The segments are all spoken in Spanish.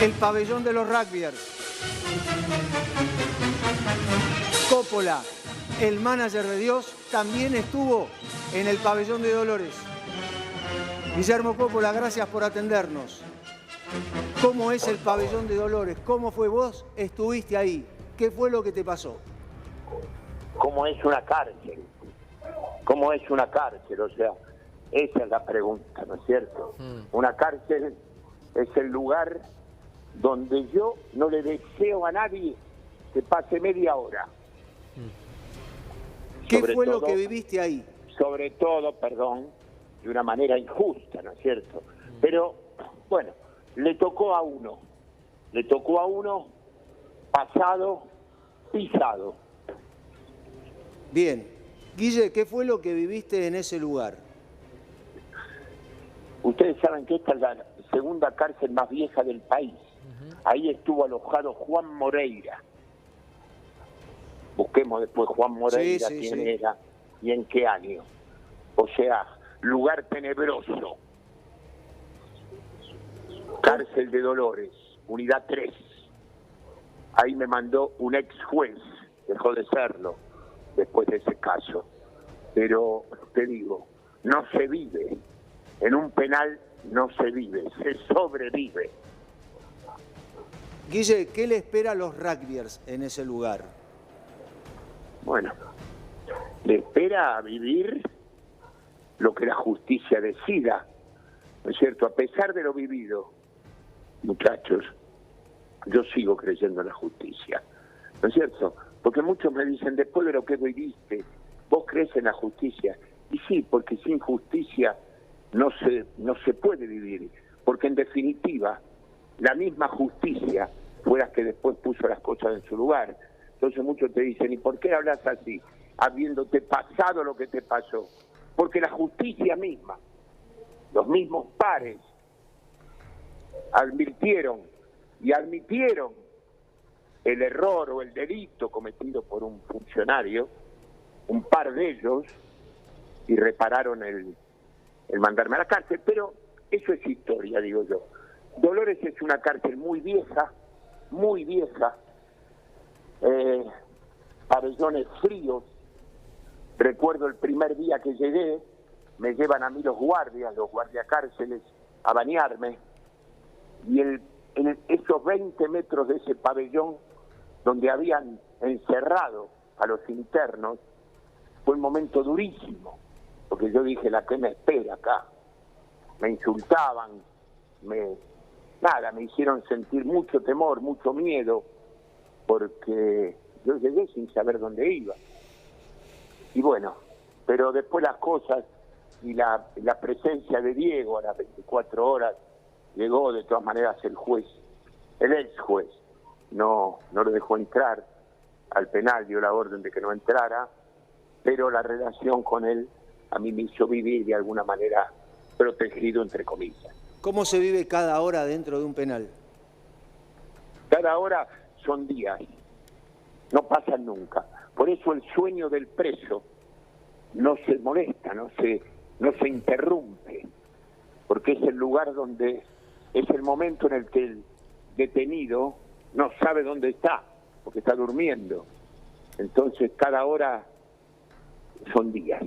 El pabellón de los rugbyers. Coppola, el manager de Dios, también estuvo en el pabellón de Dolores. Guillermo Coppola, gracias por atendernos. ¿Cómo es el pabellón de Dolores? ¿Cómo fue vos? ¿Estuviste ahí? ¿Qué fue lo que te pasó? ¿Cómo es una cárcel? ¿Cómo es una cárcel? O sea, esa es la pregunta, ¿no es cierto? Una cárcel es el lugar donde yo no le deseo a nadie que pase media hora. ¿Qué fue lo que viviste ahí? Sobre todo, perdón, de una manera injusta, ¿no es cierto? Pero, bueno, le tocó a uno pasado, pisado. Bien. Guille, ¿qué fue lo que viviste en ese lugar? Ustedes saben que esta es la segunda cárcel más vieja del país. Ahí estuvo alojado Juan Moreira. Busquemos después Juan Moreira, quién era y en qué año. O sea, lugar tenebroso. Cárcel de Dolores, unidad 3. Ahí me mandó un ex juez, dejó de serlo después de ese caso. Pero te digo, no se vive. En un penal no se vive, se sobrevive. Guille, ¿qué le espera a los rugbyers en ese lugar? Bueno, le espera a vivir lo que la justicia decida, ¿no es cierto? A pesar de lo vivido, muchachos, yo sigo creyendo en la justicia, ¿no es cierto? Porque muchos me dicen, después de lo que viviste, ¿vos crees en la justicia? Y sí, porque sin justicia no se puede vivir, porque en definitiva, la misma justicia fue la que después puso las cosas en su lugar. Entonces muchos te dicen, ¿y por qué hablas así? Habiéndote pasado lo que te pasó. Porque la justicia misma, los mismos pares, advirtieron y admitieron el error o el delito cometido por un funcionario, un par de ellos, y repararon el mandarme a la cárcel. Pero eso es historia, digo yo. Dolores es una cárcel muy vieja, pabellones fríos. Recuerdo el primer día que llegué, me llevan a mí los guardiacárceles, a bañarme, y en esos 20 metros de ese pabellón donde habían encerrado a los internos, fue un momento durísimo, porque yo dije, ¿la qué me espera acá? Me insultaban, me hicieron sentir mucho temor, mucho miedo, porque yo llegué sin saber dónde iba. Y bueno, pero después las cosas y la presencia de Diego a las 24 horas, llegó de todas maneras el juez, el ex juez, no lo dejó entrar al penal, dio la orden de que no entrara, pero la relación con él a mí me hizo vivir de alguna manera protegido, entre comillas. ¿Cómo se vive cada hora dentro de un penal? Cada hora son días, no pasan nunca. Por eso el sueño del preso no se molesta, no se interrumpe, porque es el lugar donde es el momento en el que el detenido no sabe dónde está, porque está durmiendo. Entonces cada hora son días.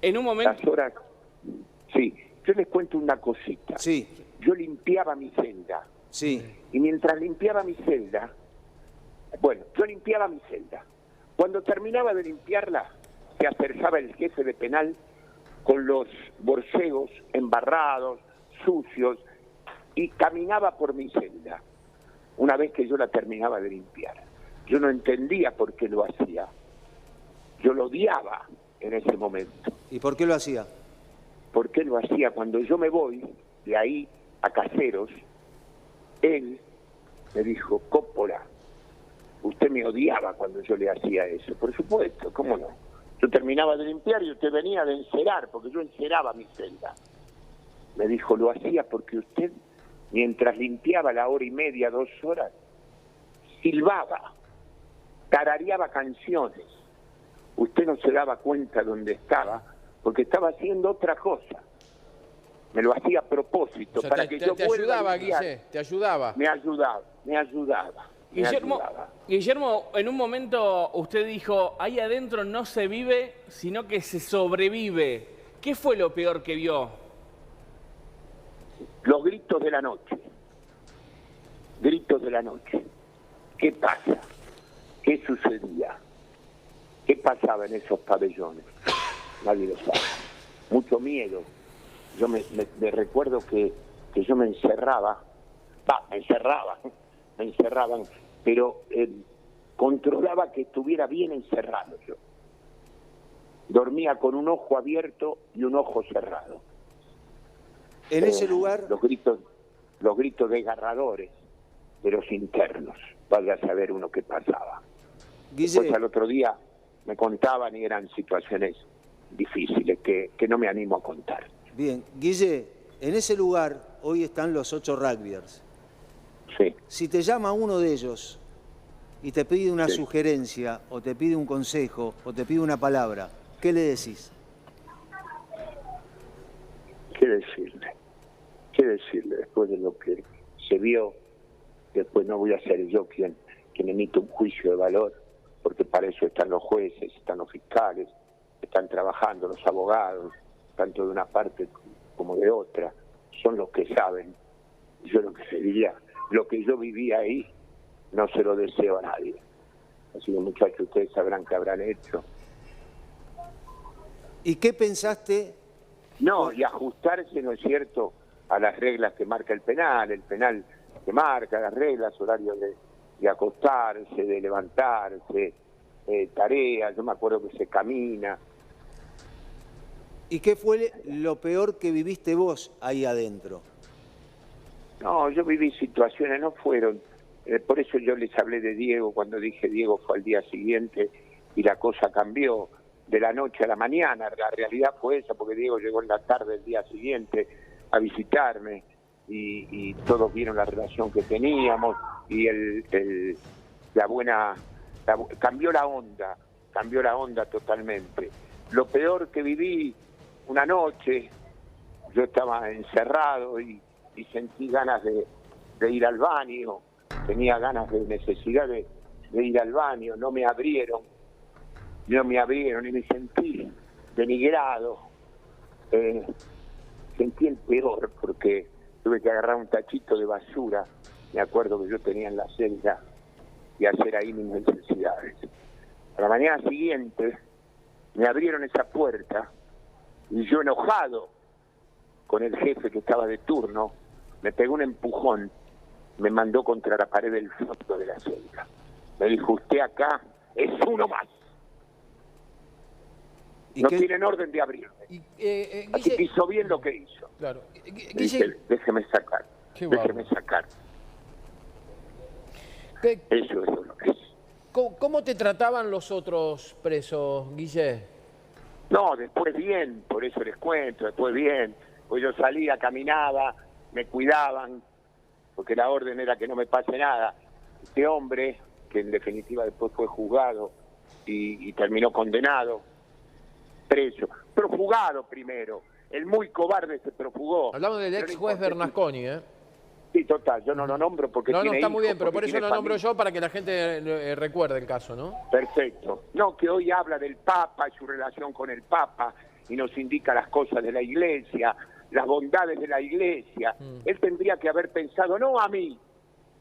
En un momento... Las horas... Sí, yo les cuento una cosita. Sí. Yo limpiaba mi celda. Sí. Y mientras limpiaba mi celda, yo limpiaba mi celda. Cuando terminaba de limpiarla, se acercaba el jefe de penal con los borcegos embarrados, sucios, y caminaba por mi celda. Una vez que yo la terminaba de limpiar, yo no entendía por qué lo hacía. Yo lo odiaba en ese momento. ¿Y por qué lo hacía? ¿Por qué lo hacía? Cuando yo me voy de ahí a Caseros, él me dijo, Coppola, usted me odiaba cuando yo le hacía eso. Por supuesto, ¿cómo no? Yo terminaba de limpiar y usted venía de encerar, porque yo enceraba mi celda. Me dijo, lo hacía porque usted, mientras limpiaba la hora y media, 2 horas, silbaba, tarareaba canciones. Usted no se daba cuenta dónde estaba, porque estaba haciendo otra cosa. me lo hacía a propósito, O sea, para te que yo vuelva ayudaba, a lidiar. Guille, te ayudaba. Me ayudaba. Guillermo, en un momento usted dijo, ahí adentro no se vive, sino que se sobrevive. ¿Qué fue lo peor que vio? Los gritos de la noche. Gritos de la noche. ¿Qué pasa? ¿Qué sucedía? ¿Qué pasaba en esos pabellones? Nadie lo sabe. Mucho miedo. Yo me recuerdo que yo me encerraban, pero controlaba que estuviera bien encerrado yo. Dormía con un ojo abierto y un ojo cerrado. En ese lugar... Los gritos desgarradores de los internos. Vaya a saber uno qué pasaba. Guille, Pues al otro día me contaban y eran situaciones difíciles que no me animo a contar. bien, Guille, en ese lugar hoy están los 8 rugbyers. Sí. Si te llama uno de ellos y te pide una Sí. sugerencia, o te pide un consejo, o te pide una palabra, ¿qué le decís? ¿Qué decirle? ¿Qué decirle después de lo que se vio? Después no voy a ser yo quien emite un juicio de valor, porque para eso están los jueces, están los fiscales, están trabajando los abogados, tanto de una parte como de otra, son los que saben. Yo lo que diría, lo que yo vivía ahí, no se lo deseo a nadie. Así que muchachos, ustedes sabrán qué habrán hecho. ¿Y qué pensaste? No, y ajustarse, ¿no es cierto?, a las reglas que marca el penal que marca las reglas, horarios de acostarse, de levantarse, tareas, yo me acuerdo que se camina. ¿Y qué fue lo peor que viviste vos ahí adentro? No, yo viví situaciones, no fueron, por eso yo les hablé de Diego, cuando dije Diego fue al día siguiente y la cosa cambió de la noche a la mañana, la realidad fue esa, porque Diego llegó en la tarde del día siguiente a visitarme y todos vieron la relación que teníamos y cambió la onda totalmente. Lo peor que viví, una noche, yo estaba encerrado y sentí ganas de ir al baño, tenía ganas de necesidad de ir al baño, no me abrieron y me sentí denigrado, sentí el peor porque tuve que agarrar un tachito de basura, me acuerdo que yo tenía en la celda, y hacer ahí mis necesidades. A la mañana siguiente me abrieron esa puerta y yo, enojado con el jefe que estaba de turno, me pegó un empujón, me mandó contra la pared del fondo de la celda. Me dijo, usted acá es uno más. No tienen orden de abrirme. Así que hizo bien lo que hizo. Claro. Dice, déjeme sacar. Déjeme sacar. Eso es lo que es. ¿Cómo te trataban los otros presos, Guille? No, después bien, por eso les cuento, después bien. Pues yo salía, caminaba, me cuidaban, porque la orden era que no me pase nada. Este hombre, que en definitiva después fue juzgado y terminó condenado, preso, profugado primero. El muy cobarde se profugó. Hablamos del ex juez Bernasconi, ¿eh? Sí, total, yo no lo nombro porque no, tiene está muy hijos, bien, pero por eso lo nombro familia. yo, para que la gente recuerde el caso, ¿no? Perfecto. No, que hoy habla del Papa y su relación con el Papa y nos indica las cosas de la Iglesia, las bondades de la Iglesia. Él tendría que haber pensado, no a mí,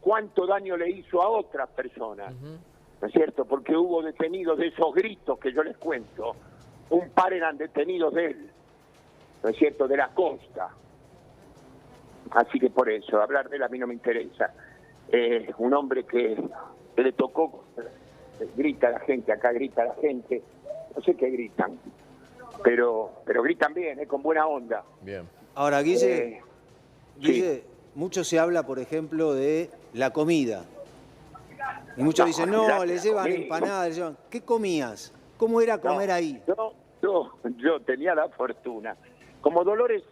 cuánto daño le hizo a otras personas, ¿no es cierto? Porque hubo detenidos de esos gritos que yo les cuento, un par eran detenidos de él, ¿no es cierto?, de la costa. Así que por eso, hablar de él a mí no me interesa. Un hombre que le tocó, grita a la gente, acá grita a la gente, no sé qué gritan, pero gritan bien, con buena onda. Bien. Ahora, Guille, sí. mucho se habla, por ejemplo, de la comida. Y muchos dicen, no, le llevan empanadas, le llevan... ¿Qué comías? ¿Cómo era comer ahí? Yo tenía la fortuna. Como Dolores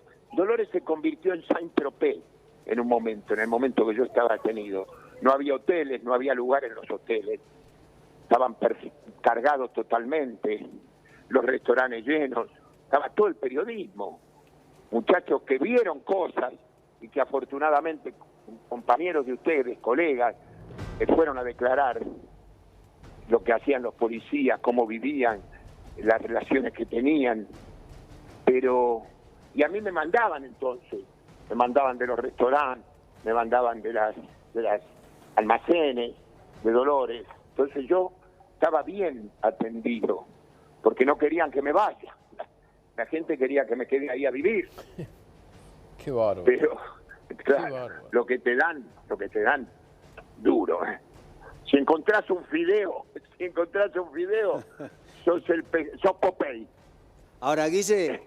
se convirtió en Saint-Tropez en un momento, en el momento que yo estaba detenido. No había hoteles, no había lugar en los hoteles. Estaban cargados totalmente, los restaurantes llenos, estaba todo el periodismo. muchachos que vieron cosas y que afortunadamente compañeros de ustedes, colegas, que fueron a declarar lo que hacían los policías, cómo vivían, las relaciones que tenían, y a mí me mandaban entonces, me mandaban de los restaurantes, me mandaban de las almacenes, de Dolores, entonces yo estaba bien atendido, porque no querían que me vaya, la gente quería que me quede ahí a vivir. Qué bárbaro. Pero, claro, Qué bárbaro. lo que te dan, duro, ¿eh? Si encontrás un fideo, sos Popeye. Ahora, Guille,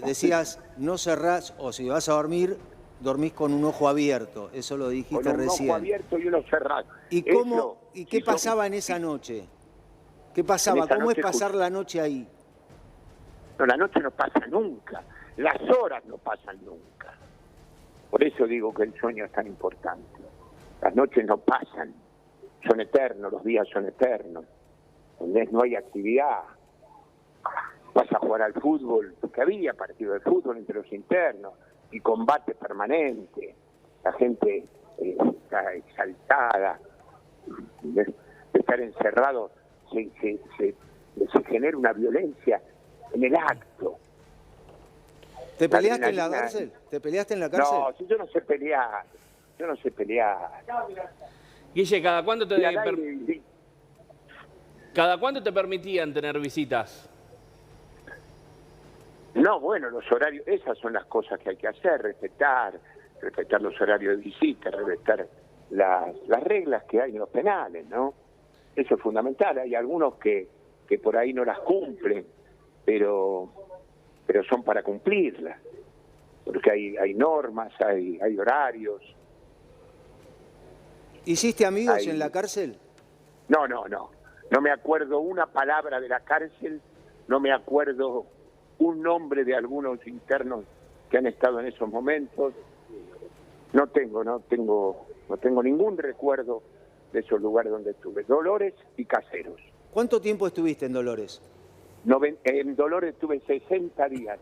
decías, no cerrás, o si vas a dormir, dormís con un ojo abierto. Eso lo dijiste Con un recién. ojo abierto y uno cerrado. ¿Y qué pasaba en esa noche? ¿Qué pasaba? En esa ¿Cómo es noche, pasar la noche ahí? No, la noche no pasa nunca. Las horas no pasan nunca. Por eso digo que el sueño es tan importante. Las noches no pasan. Son eternos, los días son eternos. ¿Entendés? No hay actividad. Vas a jugar al fútbol, porque había partido de fútbol entre los internos y combate permanente. La gente está exaltada. De estar encerrado se genera una violencia en el acto. ¿Te peleaste en la cárcel? ¿Te peleaste en la cárcel? No, si yo no sé pelear. Guille, ¿cada cuánto Y al aire, ¿cada cuánto te permitían tener visitas? no, bueno, los horarios, esas son las cosas que hay que hacer, respetar los horarios de visita, respetar las reglas que hay en los penales, ¿no? Eso es fundamental. Hay algunos que por ahí no las cumplen, pero son para cumplirlas, porque hay normas, hay horarios. ¿Hiciste amigos en la cárcel? No me acuerdo una palabra de la cárcel, no me acuerdo un nombre de algunos internos que han estado en esos momentos. No tengo ningún recuerdo de esos lugares donde estuve. Dolores y Caseros. ¿Cuánto tiempo estuviste en Dolores? En Dolores estuve 60 días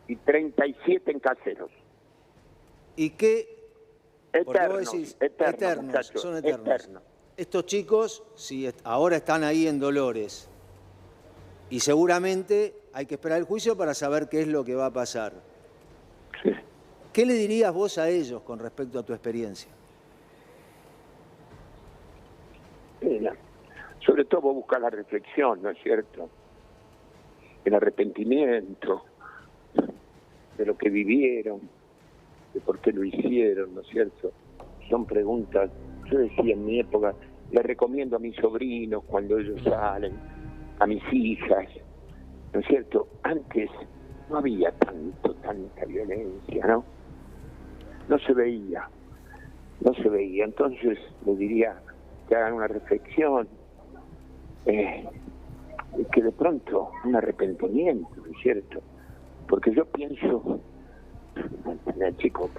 y 37 en Caseros. ¿Y qué? Porque vos Eternos, decís, eternos, muchachos, son eternos. eternos. Estos chicos, si ahora están ahí en Dolores, y seguramente hay que esperar el juicio para saber qué es lo que va a pasar. Sí. ¿Qué le dirías vos a ellos con respecto a tu experiencia? Mira, sobre todo vos buscas la reflexión, ¿no es cierto? El arrepentimiento de lo que vivieron, de por qué lo hicieron, ¿no es cierto? Son preguntas, yo decía en mi época, les recomiendo a mis sobrinos cuando ellos salen, a mis hijas, ¿no es cierto? Antes no había tanta violencia, ¿no? No se veía. Entonces les diría que hagan una reflexión, que de pronto un arrepentimiento, ¿no es cierto? Porque yo pienso, el chico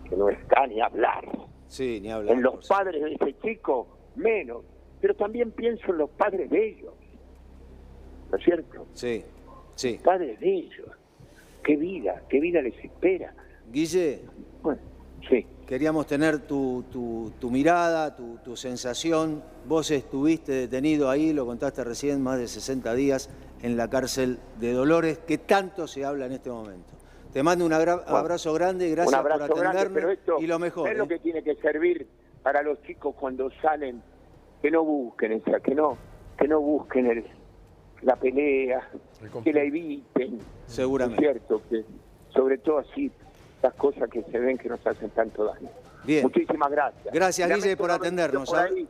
que no está ni a hablar. Sí, ni hablar. En los padres de ese chico, menos. Pero también pienso en los padres de ellos. ¿No es cierto? Sí, sí. Padres de ellos. Qué vida les espera. Guille, Bueno, sí. queríamos tener tu mirada, tu sensación. Vos estuviste detenido ahí, lo contaste recién, más de 60 días en la cárcel de Dolores, que tanto se habla en este momento. Te mando un abrazo grande, gracias por atendernos, pero esto y lo mejor. Es lo que tiene que servir para los chicos cuando salen, que no busquen que no busquen la pelea, que la eviten. Seguramente. Es cierto que, sobre todo así, las cosas que se ven que nos hacen tanto daño. Bien. Muchísimas gracias. Gracias, Lamento Guille, por no haber atendernos. sido por ahí,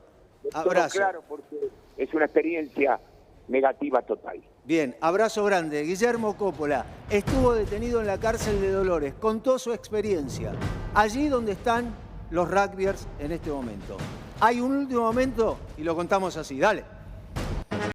todo Abrazo. claro, porque es una experiencia negativa total. Bien, abrazo grande. Guillermo Coppola estuvo detenido en la cárcel de Dolores, contó su experiencia. Allí donde están los rugbyers en este momento. Hay un último momento y lo contamos así. Dale.